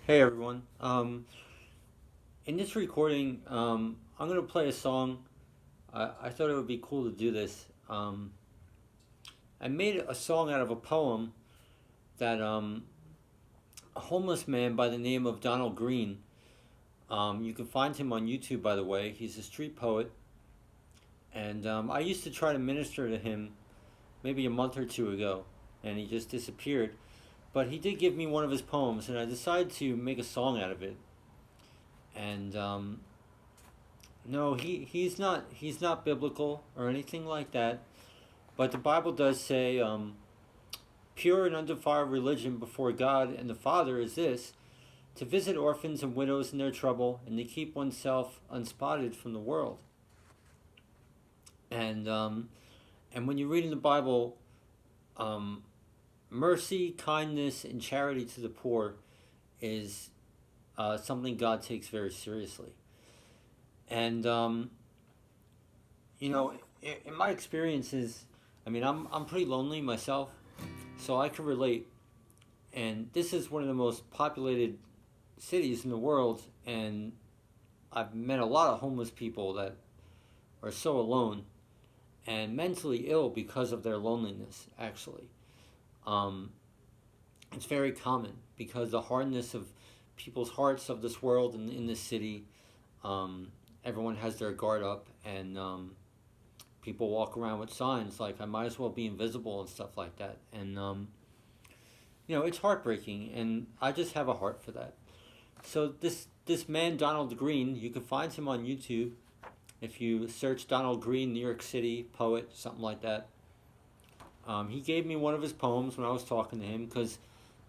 Hey everyone. In this recording, I'm gonna play a song. I thought it would be cool to do this. I made a song out of a poem that a homeless man by the name of Donald Green. You can find him on YouTube, by the way. He's a street poet, and I used to try to minister to him maybe a month or two ago, and he just disappeared. But he did give me one of his poems, and I decided to make a song out of it. And no, he's not biblical or anything like that. But the Bible does say, pure and undefiled religion before God and the Father is this: to visit orphans and widows in their trouble, and to keep oneself unspotted from the world. And when you read in the Bible, um, mercy, kindness, and charity to the poor is something God takes very seriously. And in my experiences, I mean, I'm pretty lonely myself, so I can relate. And this is one of the most populated cities in the world, and I've met a lot of homeless people that are so alone and mentally ill because of their loneliness. Actually, um, it's very common because the hardness of people's hearts of this world and in this city. Um, Everyone has their guard up, and people walk around with signs like "I might as well be invisible" and stuff like that. And it's heartbreaking, and I just have a heart for that. So this man Donald Green, you can find him on YouTube if you search Donald Green, New York City poet, something like that. He gave me one of his poems when I was talking to him because,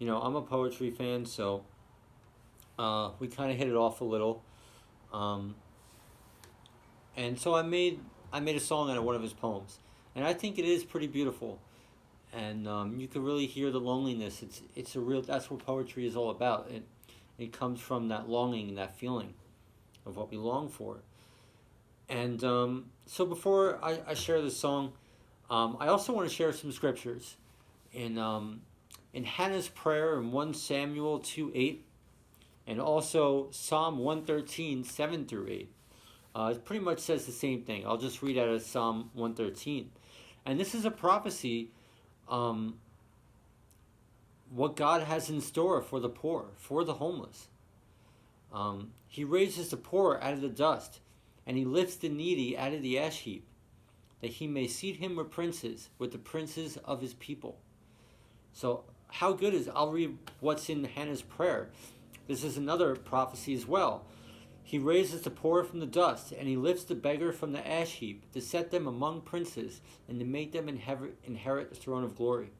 I'm a poetry fan, so we kind of hit it off a little. Um, and so I made a song out of one of his poems, and I think it is pretty beautiful. And you can really hear the loneliness. It's a real. That's what poetry is all about. It comes from that longing, that feeling of what we long for. And so before I share this song, I also want to share some scriptures in in Hannah's prayer in 1 Samuel 2:8, and also Psalm 113 7 through 8. It pretty much says the same thing. I'll just read out of Psalm 113. And this is a prophecy, um, what God has in store for the poor, for the homeless. He raises the poor out of the dust, and he lifts the needy out of the ash heap, that he may seat him with the princes of his people. So how good is, I'll read what's in Hannah's prayer. This is another prophecy as well. He raises the poor from the dust, and he lifts the beggar from the ash heap, to set them among princes, and to make them inherit the throne of glory.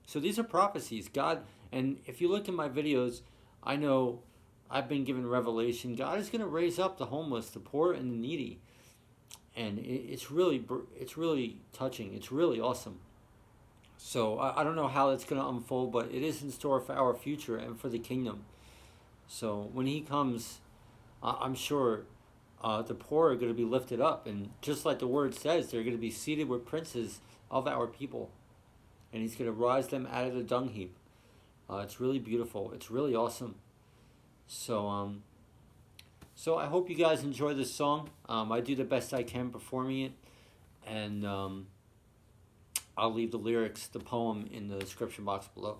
So these are prophecies. God, and if you look in my videos, I know I've been given revelation. God is going to raise up the homeless, the poor, and the needy. And it's really touching. It's really awesome. So I don't know how it's going to unfold, but it is in store for our future and for the kingdom. So when he comes, I'm sure the poor are going to be lifted up. And just like the word says, they're going to be seated with princes of our people. And he's going to rise them out of the dung heap. It's really beautiful. It's really awesome. So, so I hope you guys enjoy this song. I do the best I can performing it. And I'll leave the lyrics, the poem, in the description box below.